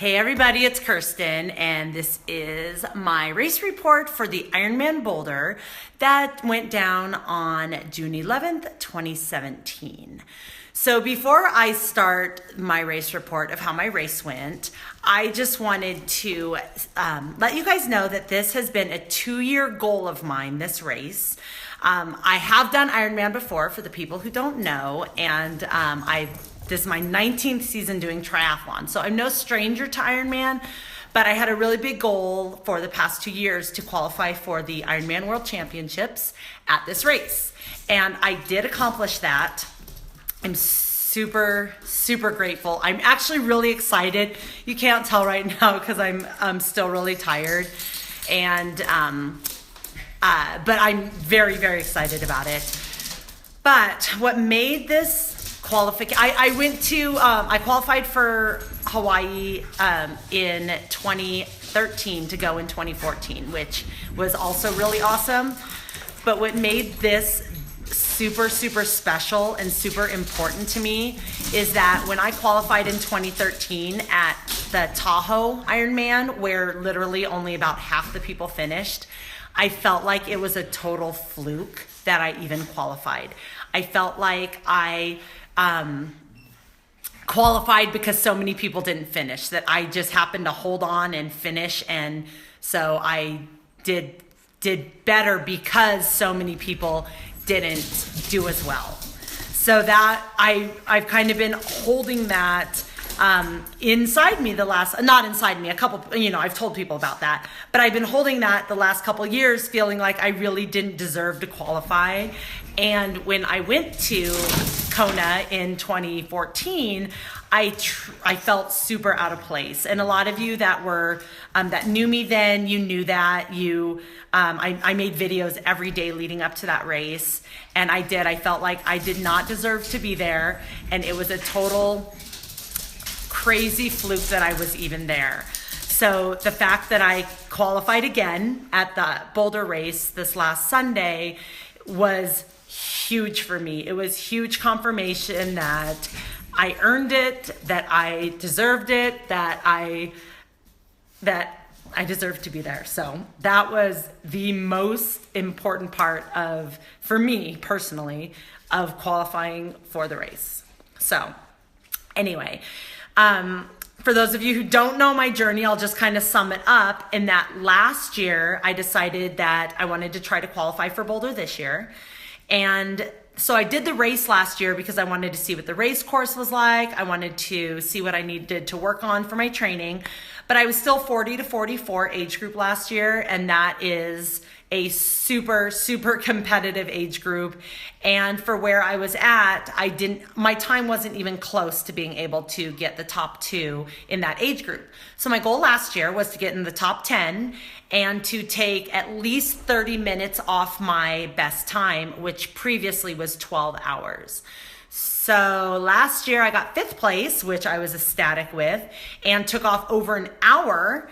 Hey everybody, it's Kirsten, and this is my race report for the Ironman Boulder that went down on June 11th, 2017. So before I start my race report of how my race went, I just wanted to let you guys know that this has been a 2-year goal of mine, this race. I have done Ironman before, for the people who don't know, and this is my 19th season doing triathlon. So I'm no stranger to Ironman, but I had a really big goal for the past 2 years to qualify for the Ironman World Championships at this race. And I did accomplish that. I'm super, super grateful. I'm actually really excited. You can't tell right now because I'm still really tired. And, but I'm very, very excited about it. But what made this qualification, I qualified for Hawaii in 2013 to go in 2014, which was also really awesome. But what made this super, super special and super important to me is that when I qualified in 2013 at the Tahoe Ironman, where literally only about half the people finished, I felt like it was a total fluke that I even qualified. I felt like I qualified because so many people didn't finish, that I just happened to hold on and finish, and so I did better because so many people didn't do as well. So that I've kind of been holding that inside me not inside me, I've told people about that, but I've been holding that the last couple years, feeling like I really didn't deserve to qualify. And when I went to Kona in 2014, I felt super out of place. And a lot of you that were that knew me then, you knew that. I made videos every day leading up to that race, and I felt like I did not deserve to be there, and it was a total crazy fluke that I was even there. So the fact that I qualified again at the Boulder race this last Sunday was huge for me. It was huge confirmation that I earned it, that I deserved it, that I deserved to be there. So that was the most important part for me personally, of qualifying for the race. So anyway, for those of you who don't know my journey, I'll just kind of sum it up. In that last year, I decided that I wanted to try to qualify for Boulder this year. And so I did the race last year because I wanted to see what the race course was like. I wanted to see what I needed to work on for my training. But I was still 40 to 44 age group last year, and that is a super, super competitive age group. And for where I was at, my time wasn't even close to being able to get the top 2 in that age group. So my goal last year was to get in the top 10 and to take at least 30 minutes off my best time, which previously was 12 hours. So last year I got 5th place, which I was ecstatic with, and took off over an hour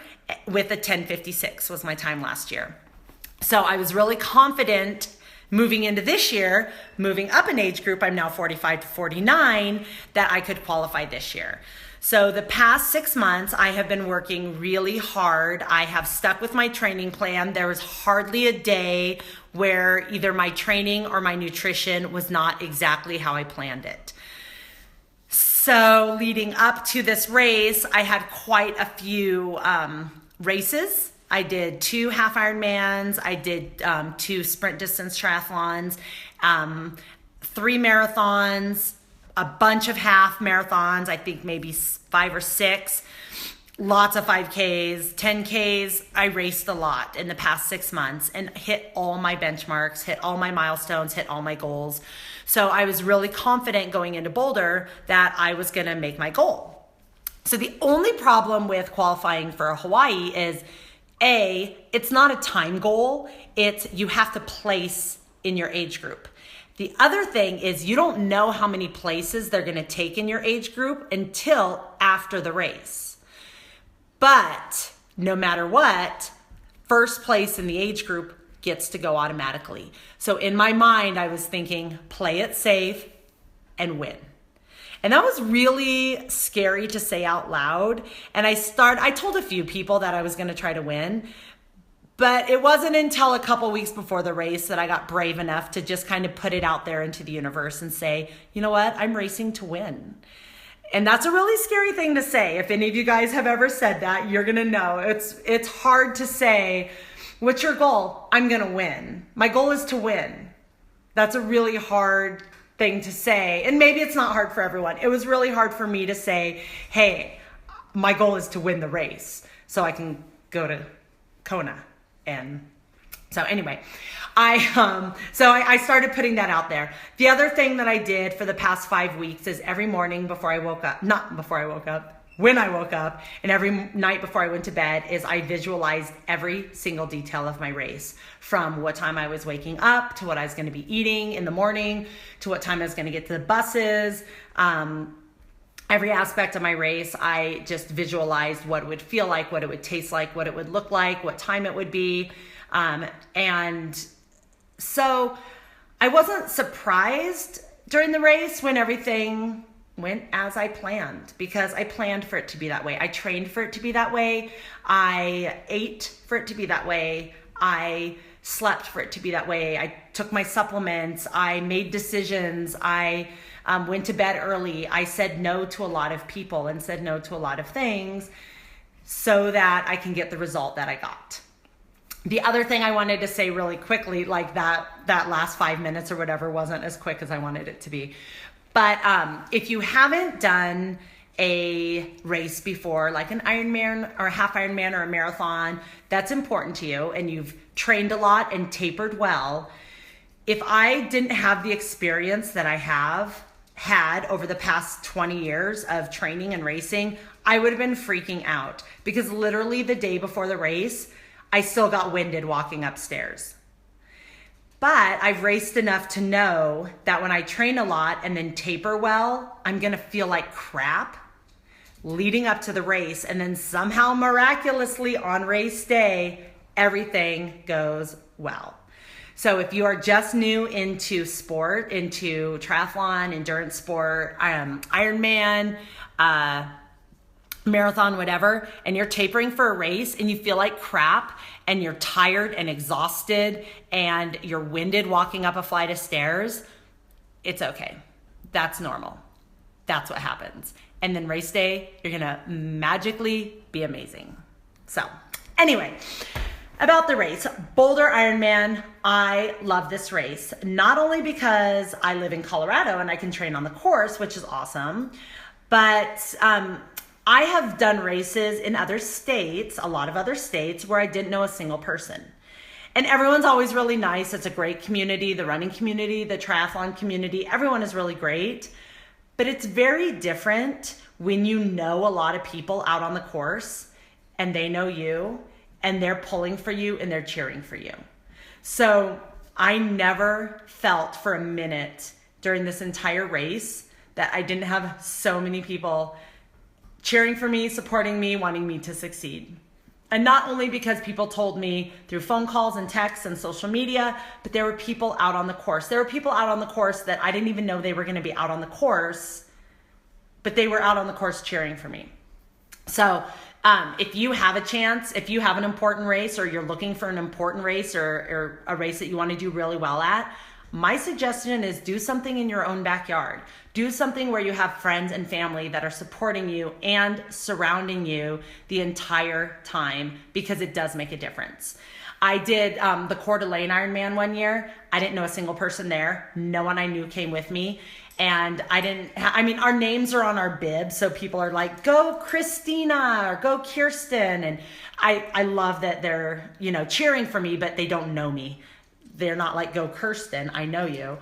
with a 10:56 was my time last year. So I was really confident moving into this year, moving up an age group, I'm now 45 to 49, that I could qualify this year. So the past 6 months, I have been working really hard. I have stuck with my training plan. There was hardly a day where either my training or my nutrition was not exactly how I planned it. So leading up to this race, I had quite a few races. I did 2 half Ironmans. I did 2 sprint distance triathlons, 3 marathons, a bunch of half marathons, I think maybe 5 or 6, lots of 5Ks, 10Ks. I raced a lot in the past 6 months and hit all my benchmarks, hit all my milestones, hit all my goals. So I was really confident going into Boulder that I was gonna make my goal. So the only problem with qualifying for Hawaii is, it's not a time goal, you have to place in your age group. The other thing is you don't know how many places they're gonna take in your age group until after the race. But no matter what, first place in the age group gets to go automatically. So in my mind, I was thinking, play it safe and win. And that was really scary to say out loud. And I told a few people that I was going to try to win, but it wasn't until a couple weeks before the race that I got brave enough to just kind of put it out there into the universe and say, you know what, I'm racing to win. And that's a really scary thing to say. If any of you guys have ever said that, you're going to know it's hard to say, what's your goal? I'm going to win. My goal is to win. That's a really hard thing to say. And maybe it's not hard for everyone. It was really hard for me to say, hey, my goal is to win the race so I can go to Kona. And so anyway, I started putting that out there. The other thing that I did for the past 5 weeks is every morning when I woke up and every night before I went to bed is I visualized every single detail of my race, from what time I was waking up to what I was going to be eating in the morning to what time I was going to get to the buses. Every aspect of my race, I just visualized what it would feel like, what it would taste like, what it would look like, what time it would be. And so I wasn't surprised during the race when everything went as I planned, because I planned for it to be that way. I trained for it to be that way. I ate for it to be that way. I slept for it to be that way. I took my supplements. I made decisions. I went to bed early. I said no to a lot of people and said no to a lot of things so that I can get the result that I got. The other thing I wanted to say really quickly, like that last 5 minutes or whatever wasn't as quick as I wanted it to be. But if you haven't done a race before, like an Ironman or a half Ironman or a marathon, that's important to you, and you've trained a lot and tapered well. If I didn't have the experience that I have had over the past 20 years of training and racing, I would have been freaking out, because literally the day before the race, I still got winded walking upstairs. But I've raced enough to know that when I train a lot and then taper well, I'm going to feel like crap leading up to the race. And then somehow miraculously on race day, everything goes well. So if you are just new into sport, into triathlon, endurance sport, Ironman, marathon, whatever, and you're tapering for a race and you feel like crap and you're tired and exhausted and you're winded walking up a flight of stairs, it's okay. That's normal. That's what happens. And then race day, you're gonna magically be amazing. So anyway, about the race, Boulder Ironman, I love this race, not only because I live in Colorado and I can train on the course, which is awesome, but I have done races in other states, a lot of other states, where I didn't know a single person. And everyone's always really nice. It's a great community, the running community, the triathlon community, everyone is really great. But it's very different when you know a lot of people out on the course and they know you and they're pulling for you and they're cheering for you. So I never felt for a minute during this entire race that I didn't have so many people cheering for me, supporting me, wanting me to succeed. And not only because people told me through phone calls and texts and social media, but there were people out on the course. There were people out on the course that I didn't even know they were going to be out on the course, but they were out on the course cheering for me. So if you have a chance, if you have an important race or you're looking for an important race or a race that you want to do really well at, my suggestion is do something in your own backyard. Do something where you have friends and family that are supporting you and surrounding you the entire time, because it does make a difference. I did the Coeur d'Alene Ironman one year. I didn't know a single person there. No one I knew came with me. And our names are on our bib, so people are like, go Christina or go Kirsten. And I love that they're, cheering for me, but they don't know me. They're not like, go Kirsten, I know you.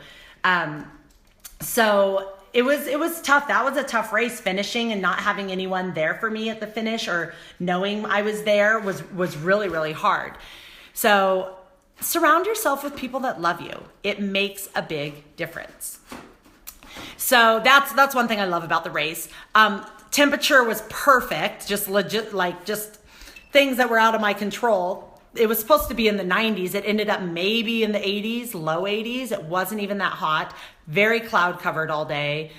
So it was tough. That was a tough race, finishing and not having anyone there for me at the finish or knowing I was there was really, really hard. So surround yourself with people that love you. It makes a big difference. So that's one thing I love about the race. Temperature was perfect, just things that were out of my control. It was supposed to be in the 90s. It ended up maybe in the 80s, low 80s. It wasn't even that hot. Very cloud covered all day.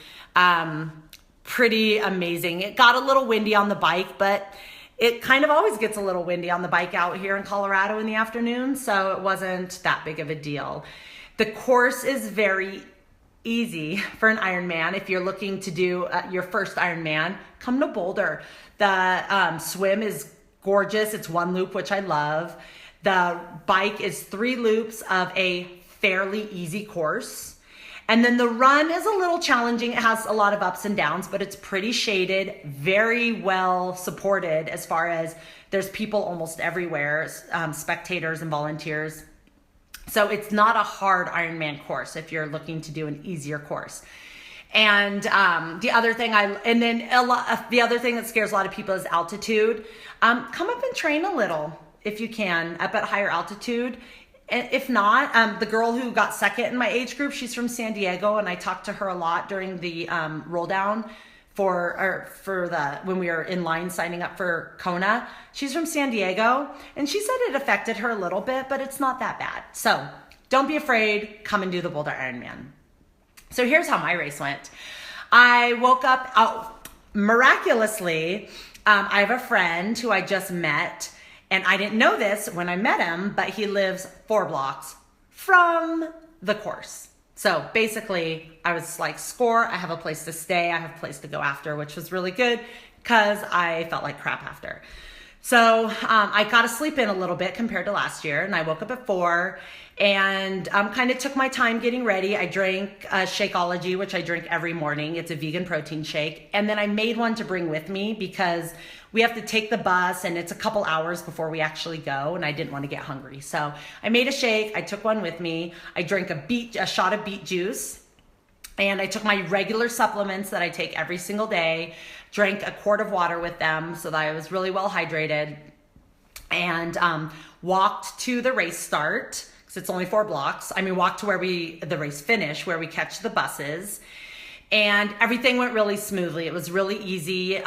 Pretty amazing. It got a little windy on the bike, but it kind of always gets a little windy on the bike out here in Colorado in the afternoon, so it wasn't that big of a deal. The course is very easy for an Ironman. If you're looking to do your first Ironman, come to Boulder. The swim is gorgeous. It's one loop, which I love. The bike is 3 loops of a fairly easy course. And then the run is a little challenging. It has a lot of ups and downs, but it's pretty shaded, very well supported as far as there's people almost everywhere, spectators and volunteers. So it's not a hard Ironman course if you're looking to do an easier course. And the other thing the other thing that scares a lot of people is altitude. Come up and train a little if you can up at higher altitude. If not, the girl who got second in my age group, she's from San Diego, and I talked to her a lot during the roll down when we were in line signing up for Kona. She's from San Diego, and she said it affected her a little bit, but it's not that bad. So don't be afraid. Come and do the Boulder Ironman. So here's how my race went. I woke up miraculously. I have a friend who I just met. And I didn't know this when I met him, but he lives 4 blocks from the course. So basically, I was like, score, I have a place to stay, I have a place to go after, which was really good because I felt like crap after. So I got to sleep in a little bit compared to last year, and I woke up at 4 and kind of took my time getting ready. I drank Shakeology, which I drink every morning. It's a vegan protein shake. And then I made one to bring with me because we have to take the bus and it's a couple hours before we actually go, and I didn't want to get hungry. So I made a shake. I took one with me. I drank a shot of beet juice, and I took my regular supplements that I take every single day, drank a quart of water with them so that I was really well hydrated, and walked to the race start because it's only 4 blocks. Walked to where the race finish, where we catch the buses, and everything went really smoothly. It was really easy.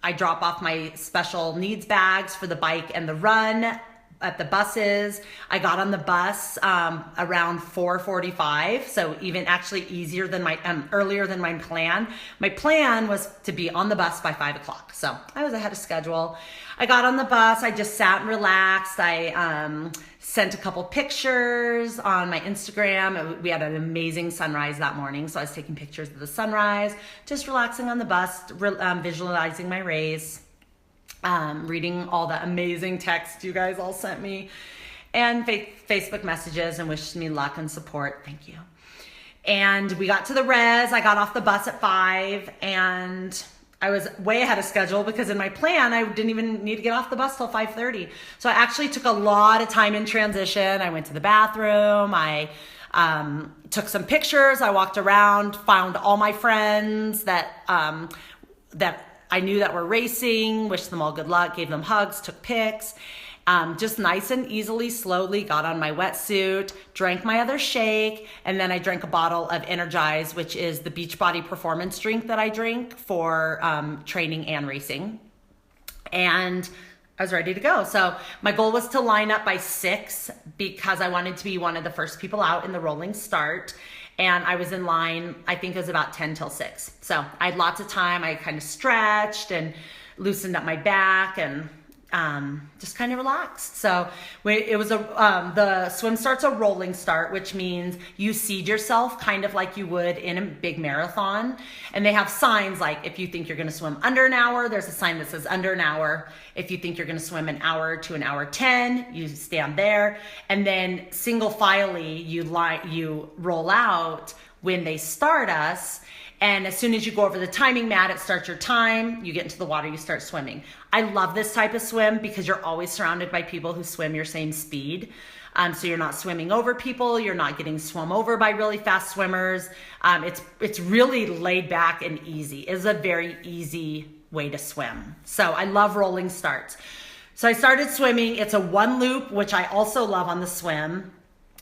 I drop off my special needs bags for the bike and the run at the buses. I got on the bus around 4:45, so even actually easier than earlier than my plan. My plan was to be on the bus by 5 o'clock, so I was ahead of schedule. I got on the bus. I just sat and relaxed. I sent a couple pictures on my Instagram. We had an amazing sunrise that morning, so I was taking pictures of the sunrise, just relaxing on the bus, visualizing my race, reading all the amazing texts you guys all sent me, and Facebook messages and wished me luck and support. Thank you. And we got to the res. I got off the bus at 5, and I was way ahead of schedule because in my plan, I didn't even need to get off the bus till 5:30. So I actually took a lot of time in transition. I went to the bathroom. I took some pictures. I walked around, found all my friends that I knew that were racing, wished them all good luck, gave them hugs, took pics. Just nice and easily, slowly got on my wetsuit, drank my other shake, and then I drank a bottle of Energize, which is the Beachbody performance drink that I drink for training and racing. And I was ready to go. So my goal was to line up by 6 because I wanted to be one of the first people out in the rolling start. And I was in line, I think it was about 10 till 6. So I had lots of time. I kind of stretched and loosened up my back and just kind of relaxed. So it was the swim start's a rolling start, which means you seed yourself kind of like you would in a big marathon. And they have signs like if you think you're going to swim under an hour, there's a sign that says under an hour. If you think you're going to swim an hour to an hour 10, you stand there. And then single filely, you roll out when they start us. And as soon as you go over the timing mat, it starts your time. You get into the water, you start swimming. I love this type of swim because you're always surrounded by people who swim your same speed. So you're not swimming over people. You're not getting swum over by really fast swimmers. It's really laid back and easy. It's a very easy way to swim. So I love rolling starts. So I started swimming. It's a 1 loop, which I also love on the swim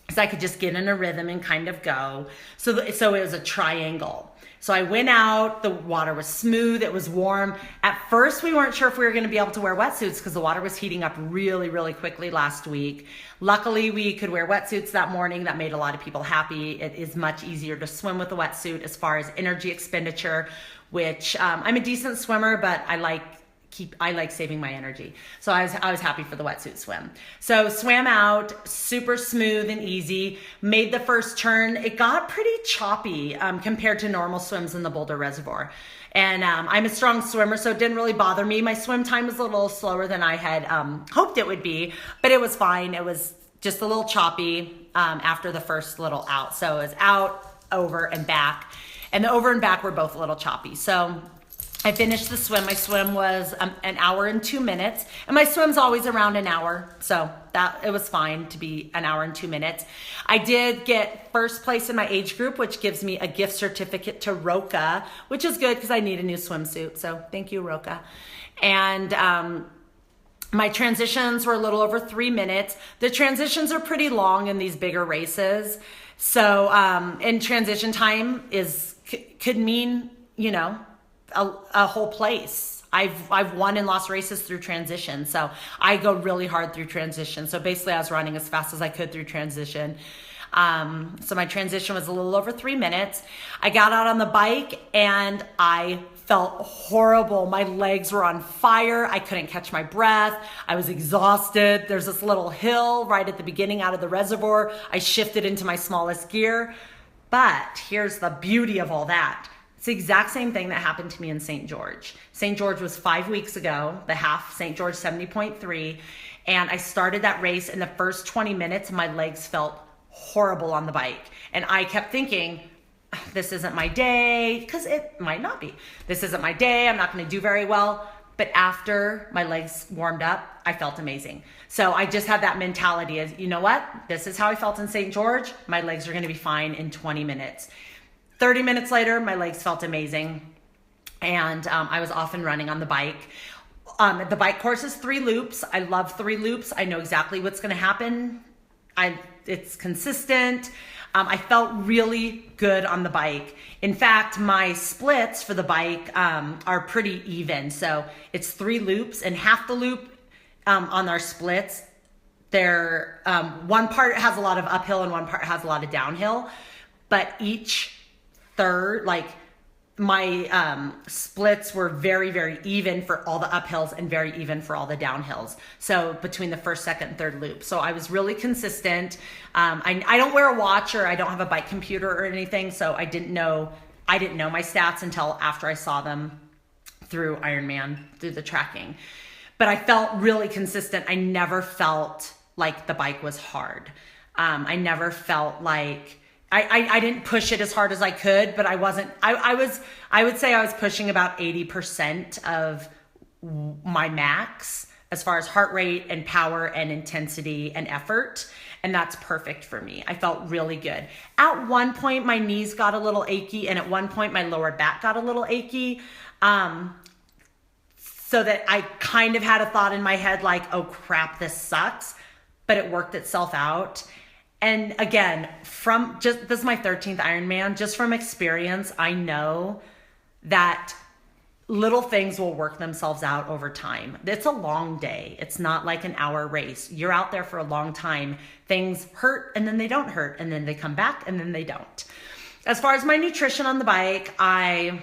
because I could just get in a rhythm and kind of go. So it was a triangle. So I went out, the water was smooth, it was warm. At first, we weren't sure if we were gonna be able to wear wetsuits because the water was heating up really, really quickly last week. Luckily, we could wear wetsuits that morning. That made a lot of people happy. It is much easier to swim with a wetsuit as far as energy expenditure, which I'm a decent swimmer, but I like saving my energy. So I was happy for the wetsuit swim. So swam out, super smooth and easy, made the first turn. It got pretty choppy compared to normal swims in the Boulder Reservoir. And I'm a strong swimmer, so it didn't really bother me. My swim time was a little slower than I had hoped it would be, but it was fine. It was just a little choppy after the first little out. So it was out, over, and back. And the over and back were both a little choppy. So I finished the swim. My swim was an hour and 2 minutes, and my swim's always around an hour, so that it was fine to be an hour and 2 minutes. I did get first place in my age group, which gives me a gift certificate to Roka, which is good because I need a new swimsuit. So thank you, Roka. And my transitions were a little over 3 minutes. The transitions are pretty long in these bigger races, so and transition time could mean, you know, a whole place. I've won and lost races through transition. So I go really hard through transition. So basically I was running as fast as I could through transition. So my transition was a little over 3 minutes. I got out on the bike and I felt horrible. My legs were on fire. I couldn't catch my breath. I was exhausted. There's this little hill right at the beginning out of the reservoir. I shifted into my smallest gear. But here's the beauty of all that. It's the exact same thing that happened to me in St. George. St. George was 5 weeks ago, the half, St. George 70.3. And I started that race. In the first 20 minutes, my legs felt horrible on the bike. And I kept thinking, this isn't my day, because it might not be. This isn't my day. I'm not going to do very well. But after my legs warmed up, I felt amazing. So I just had that mentality of, you know what? This is how I felt in St. George. My legs are going to be fine in 20 minutes. 30 minutes later, my legs felt amazing, and I was off and running on the bike. The bike course is 3 loops. I love 3 loops. I know exactly what's going to happen. It's consistent. I felt really good on the bike. In fact, my splits for the bike are pretty even. So it's 3 loops, and half the loop on our splits, they're one part has a lot of uphill and one part has a lot of downhill, but each third, like my splits were very, very even for all the uphills and very even for all the downhills. So between the first, second, and third loop. So I was really consistent. I don't wear a watch, or I don't have a bike computer or anything. So I didn't know my stats until after I saw them through Ironman, through the tracking. But I felt really consistent. I never felt like the bike was hard. I never felt like I didn't push it as hard as I could, but I would say I was pushing about 80% of my max as far as heart rate and power and intensity and effort. And that's perfect for me. I felt really good. At one point, my knees got a little achy, and at one point, my lower back got a little achy. So that I kind of had a thought in my head like, oh crap, this sucks. But it worked itself out. And again, this is my 13th Ironman, just from experience, I know that little things will work themselves out over time. It's a long day. It's not like an hour race. You're out there for a long time. Things hurt and then they don't hurt, and then they come back and then they don't. As far as my nutrition on the bike, I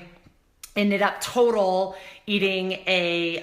ended up total eating a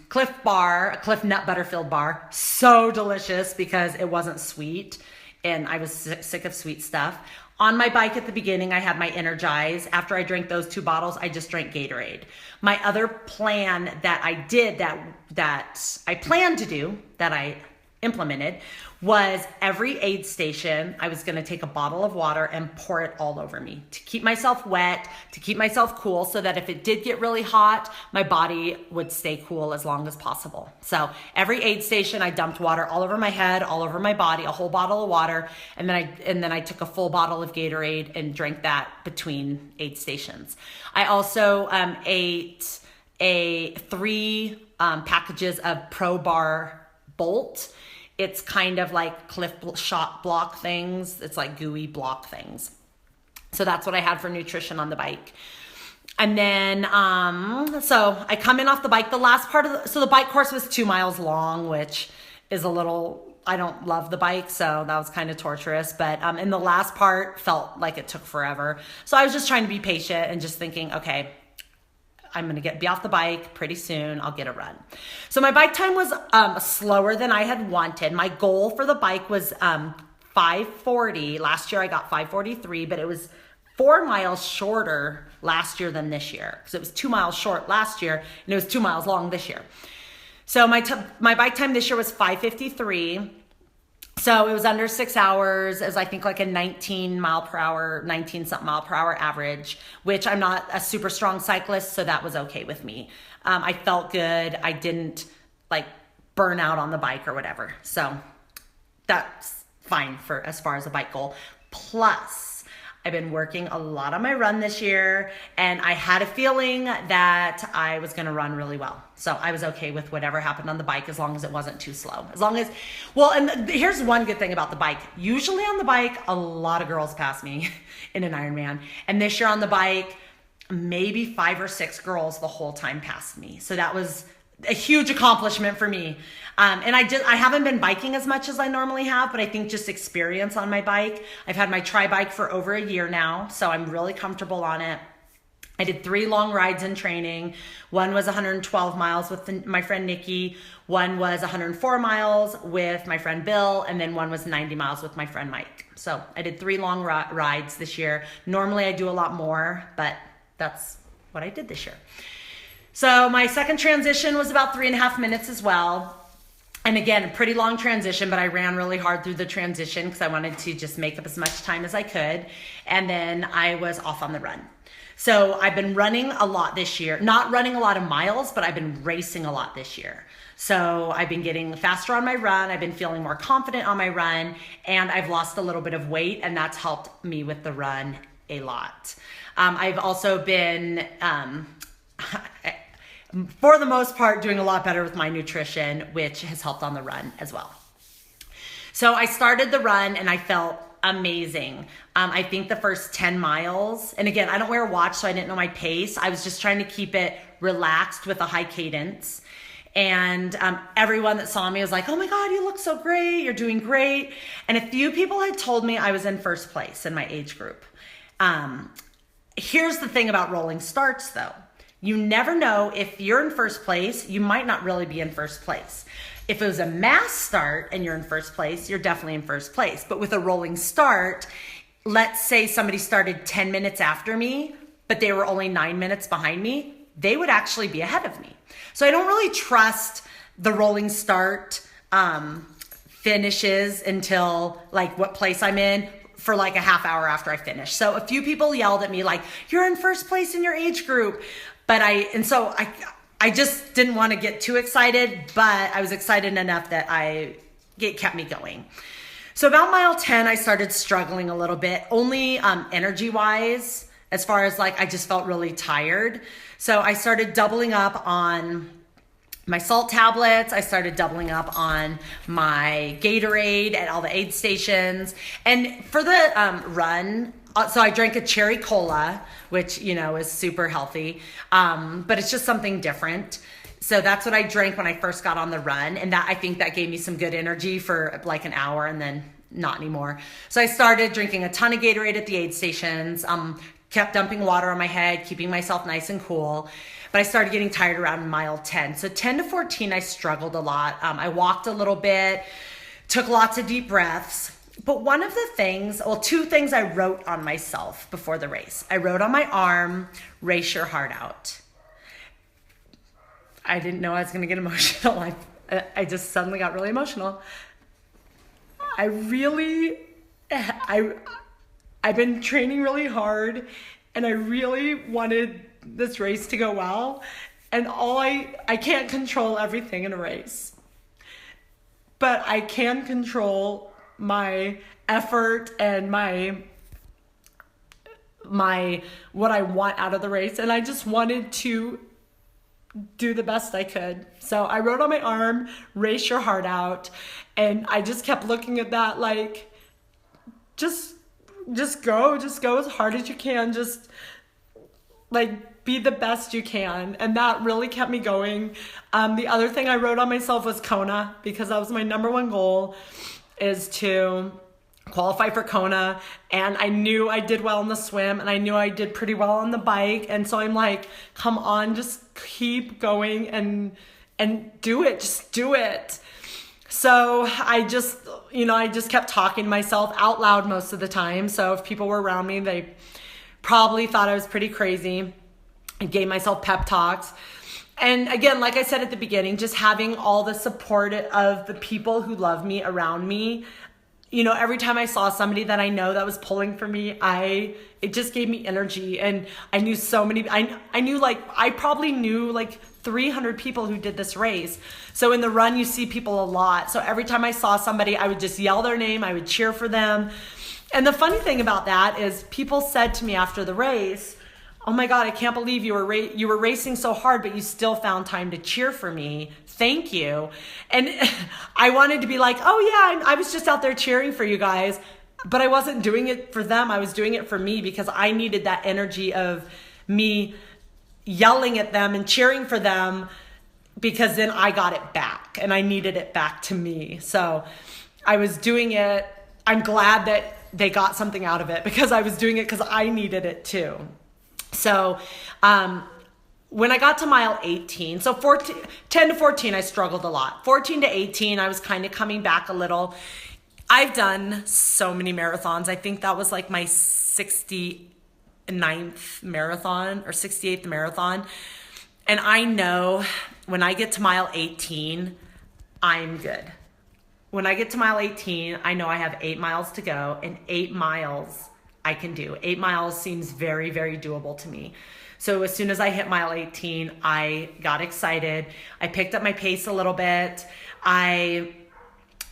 Cliff Nut Butterfield bar. So delicious because it wasn't sweet. And I was sick of sweet stuff. On my bike at the beginning, I had my Energize. After I drank those 2 bottles, I just drank Gatorade. My other plan that I did, that I planned to do, that I implemented, was every aid station, I was going to take a bottle of water and pour it all over me to keep myself wet, to keep myself cool, so that if it did get really hot, my body would stay cool as long as possible. So every aid station, I dumped water all over my head, all over my body, a whole bottle of water, and then I took a full bottle of Gatorade and drank that between aid stations. I also ate 3 packages of Pro Bar Bolt. It's kind of like Cliff Shot block things. It's like gooey block things. So that's what I had for nutrition on the bike. And then, so I come in off the bike, the last part of so the bike course was 2 miles long, which is a little, I don't love the bike, so that was kind of torturous. But in the last part felt like it took forever. So I was just trying to be patient and just thinking, okay, I'm going to be off the bike pretty soon. I'll get a run. So my bike time was slower than I had wanted. My goal for the bike was 5:40. Last year I got 5:43, but it was 4 miles shorter last year than this year, because it was 2 miles short last year and it was 2 miles long this year. So my bike time this year was 5:53. So it was under 6 hours. It was, I think, like a 19 something mile per hour average, which I'm not a super strong cyclist, so that was okay with me. I felt good. I didn't like burn out on the bike or whatever. So that's fine for as far as a bike goal. Plus, I've been working a lot on my run this year, and I had a feeling that I was going to run really well. So I was okay with whatever happened on the bike as long as it wasn't too slow. As long as, well, and here's one good thing about the bike. Usually on the bike, a lot of girls pass me in an Ironman. And this year on the bike, maybe 5 or 6 girls the whole time passed me. So that was a huge accomplishment for me. And I haven't been biking as much as I normally have, but I think just experience on my bike. I've had my tri-bike for over a year now, so I'm really comfortable on it. I did 3 long rides in training. One was 112 miles with my friend Nikki. One was 104 miles with my friend Bill. And then one was 90 miles with my friend Mike. So I did 3 long rides this year. Normally I do a lot more, but that's what I did this year. So my second transition was about 3.5 minutes as well. And again, a pretty long transition, but I ran really hard through the transition because I wanted to just make up as much time as I could. And then I was off on the run. So I've been running a lot this year, not running a lot of miles, but I've been racing a lot this year. So I've been getting faster on my run. I've been feeling more confident on my run, and I've lost a little bit of weight, and that's helped me with the run a lot. I've also been, for the most part, doing a lot better with my nutrition, which has helped on the run as well. So I started the run and I felt amazing. I think the first 10 miles, and again, I don't wear a watch, so I didn't know my pace. I was just trying to keep it relaxed with a high cadence. And everyone that saw me was like, oh my God, you look so great. You're doing great. And a few people had told me I was in first place in my age group. Here's the thing about rolling starts though. You never know, if you're in first place, you might not really be in first place. If it was a mass start and you're in first place, you're definitely in first place. But with a rolling start, let's say somebody started 10 minutes after me, but they were only 9 minutes behind me, they would actually be ahead of me. So I don't really trust the rolling start finishes until like what place I'm in for like a half hour after I finish. So a few people yelled at me like, you're in first place in your age group. But I just didn't want to get too excited, but I was excited enough that it kept me going. So about mile 10, I started struggling a little bit, only energy wise, as far as like, I just felt really tired. So I started doubling up on my salt tablets. I started doubling up on my Gatorade at all the aid stations. And for the run, so I drank a cherry cola, which, you know, is super healthy, but it's just something different. So that's what I drank when I first got on the run. And I think that gave me some good energy for like an hour and then not anymore. So I started drinking a ton of Gatorade at the aid stations, kept dumping water on my head, keeping myself nice and cool. But I started getting tired around mile 10. So 10 to 14, I struggled a lot. I walked a little bit, took lots of deep breaths. But one of the things, well, 2 things I wrote on myself before the race. I wrote on my arm, race your heart out. I didn't know I was going to get emotional. I just suddenly got really emotional. I've been training really hard, and I really wanted this race to go well. And I can't control everything in a race, but I can control my effort and my what I want out of the race. And I just wanted to do the best I could. So I wrote on my arm, race your heart out. And I just kept looking at that, like, just just go as hard as you can. Just like be the best you can. And that really kept me going. The other thing I wrote on myself was Kona, because that was my number one goal, is to qualify for Kona. And I knew I did well in the swim, and I knew I did pretty well on the bike. And so I'm like, come on, just keep going and do it. Just do it. So I just kept talking to myself out loud most of the time. So if people were around me, they probably thought I was pretty crazy. I gave myself pep talks. And again, like I said at the beginning, just having all the support of the people who love me around me. Every time I saw somebody that I know that was pulling for me, it just gave me energy. And I knew so many, I probably knew like 300 people who did this race. So in the run, you see people a lot. So every time I saw somebody, I would just yell their name. I would cheer for them. And the funny thing about that is people said to me after the race, oh my God, I can't believe you were racing so hard, but you still found time to cheer for me. Thank you. And I wanted to be like, oh yeah, I was just out there cheering for you guys, but I wasn't doing it for them. I was doing it for me, because I needed that energy of me yelling at them and cheering for them, because then I got it back and I needed it back to me. So I was doing it. I'm glad that they got something out of it, because I was doing it because I needed it too. So when I got to mile 18, so 10 to 14, I struggled a lot. 14 to 18, I was kind of coming back a little. I've done so many marathons. I think that was like my 69th marathon or 68th marathon. And I know when I get to mile 18, I'm good. When I get to mile 18, I know I have 8 miles to go, and 8 miles I can do. 8 miles seems very, very doable to me. So as soon as I hit mile 18, I got excited. I picked up my pace a little bit. I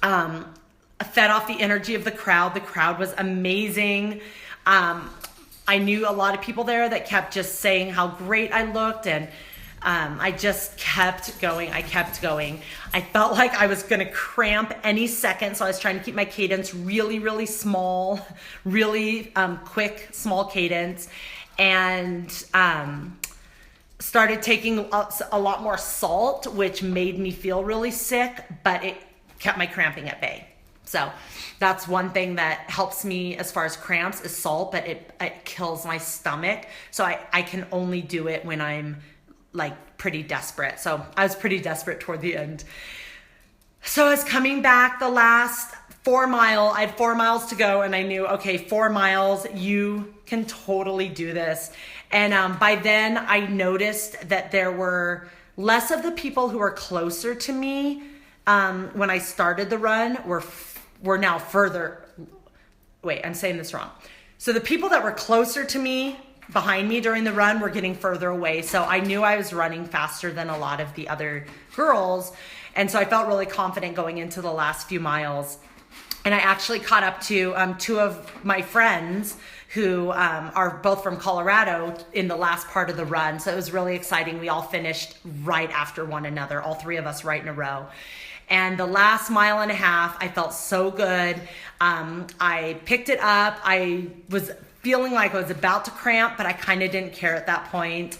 fed off the energy of the crowd. The crowd was amazing. I knew a lot of people there that kept just saying how great I looked, and I just kept going. I kept going. I felt like I was going to cramp any second, so I was trying to keep my cadence really, really small, really quick, small cadence, and started taking a lot more salt, which made me feel really sick, but it kept my cramping at bay. So that's one thing that helps me as far as cramps is salt, but it kills my stomach. So I can only do it when I'm like pretty desperate. So I was pretty desperate toward the end. So I was coming back the last I had 4 miles to go, and I knew, okay, 4 miles, you can totally do this. And by then I noticed that there were less of the people who were closer to me when I started the run were now further. Wait, I'm saying this wrong. So the people that were closer to me behind me during the run were getting further away. So I knew I was running faster than a lot of the other girls. And so I felt really confident going into the last few miles. And I actually caught up to 2 of my friends who are both from Colorado in the last part of the run. So it was really exciting. We all finished right after one another, all 3 of us right in a row. And the last mile and a half, I felt so good. I picked it up. I was feeling like I was about to cramp, but I kind of didn't care at that point.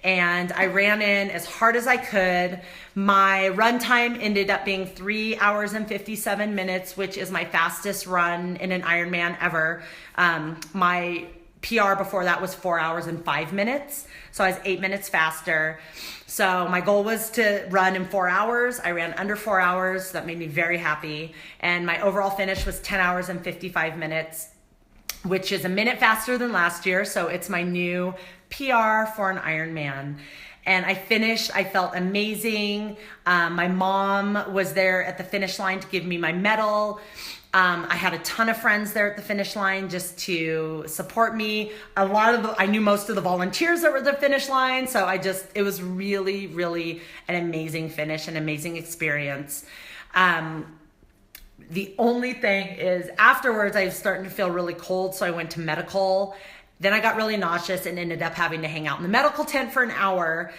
And I ran in as hard as I could. My run time ended up being 3 hours and 57 minutes, which is my fastest run in an Ironman ever. My PR before that was 4 hours and 5 minutes. So I was 8 minutes faster. So my goal was to run in 4 hours. I ran under 4 hours. That made me very happy. And my overall finish was 10 hours and 55 minutes, which is a minute faster than last year. So it's my new PR for an Ironman. And I finished, I felt amazing. My mom was there at the finish line to give me my medal. I had a ton of friends there at the finish line just to support me. I knew most of the volunteers that were at the finish line. So it was really, really an amazing finish, an amazing experience. The only thing is afterwards I was starting to feel really cold. So I went to medical. Then I got really nauseous and ended up having to hang out in the medical tent for an hour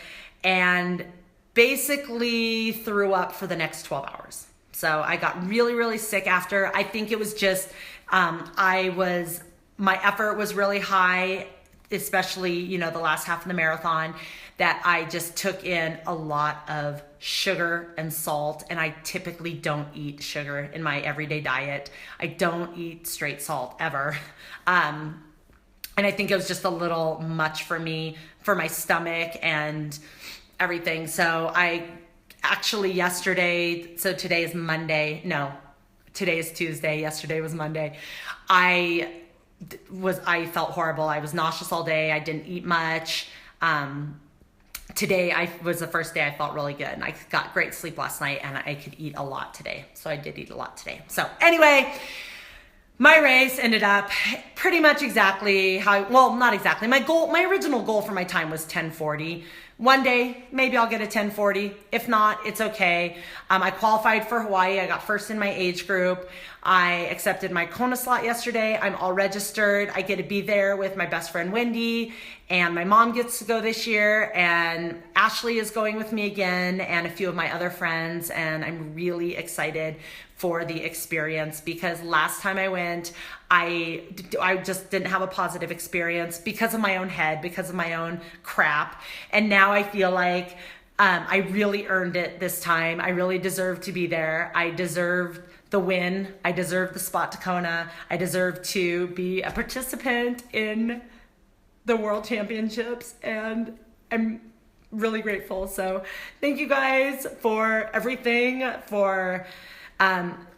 and basically threw up for the next 12 hours. So I got really, really sick after. I think it was just, I was my effort was really high, especially, you know, the last half of the marathon, that I just took in a lot of sugar and salt. And I typically don't eat sugar in my everyday diet. I don't eat straight salt ever. And I think it was just a little much for me, for my stomach and everything. So I actually yesterday, so today is Monday. No, today is Tuesday. Yesterday was Monday. I felt horrible. I was nauseous all day. I didn't eat much. Today was the first day I felt really good, and I got great sleep last night, and I could eat a lot today. So I did eat a lot today. So anyway, my race ended up pretty much exactly not exactly. My original goal for my time was 10:40. One day, maybe I'll get a 10:40. If not, it's okay. I qualified for Hawaii. I got first in my age group. I accepted my Kona slot yesterday. I'm all registered. I get to be there with my best friend, Wendy, and my mom gets to go this year, and Ashley is going with me again, and a few of my other friends, and I'm really excited for the experience, because last time I went, I just didn't have a positive experience because of my own head, because of my own crap. And now I feel like I really earned it this time. I really deserve to be there. I deserve the win. I deserve the spot to Kona. I deserve to be a participant in the World Championships, and I'm really grateful. So thank you guys for everything, for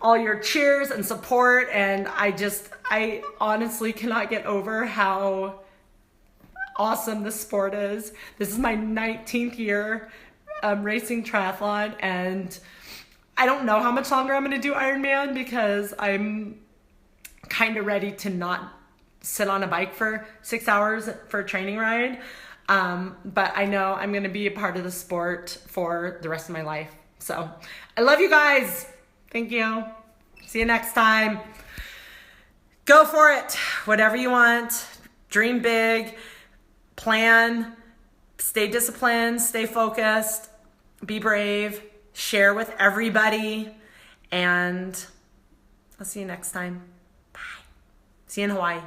all your cheers and support. And I honestly cannot get over how awesome this sport is. This is my 19th year racing triathlon, and I don't know how much longer I'm going to do Ironman, because I'm kind of ready to not sit on a bike for 6 hours for a training ride. But I know I'm going to be a part of the sport for the rest of my life. So I love you guys. Thank you. See you next time. Go for it. Whatever you want. Dream big. Plan. Stay disciplined. Stay focused. Be brave. Share with everybody. And I'll see you next time. Bye. See you in Hawaii.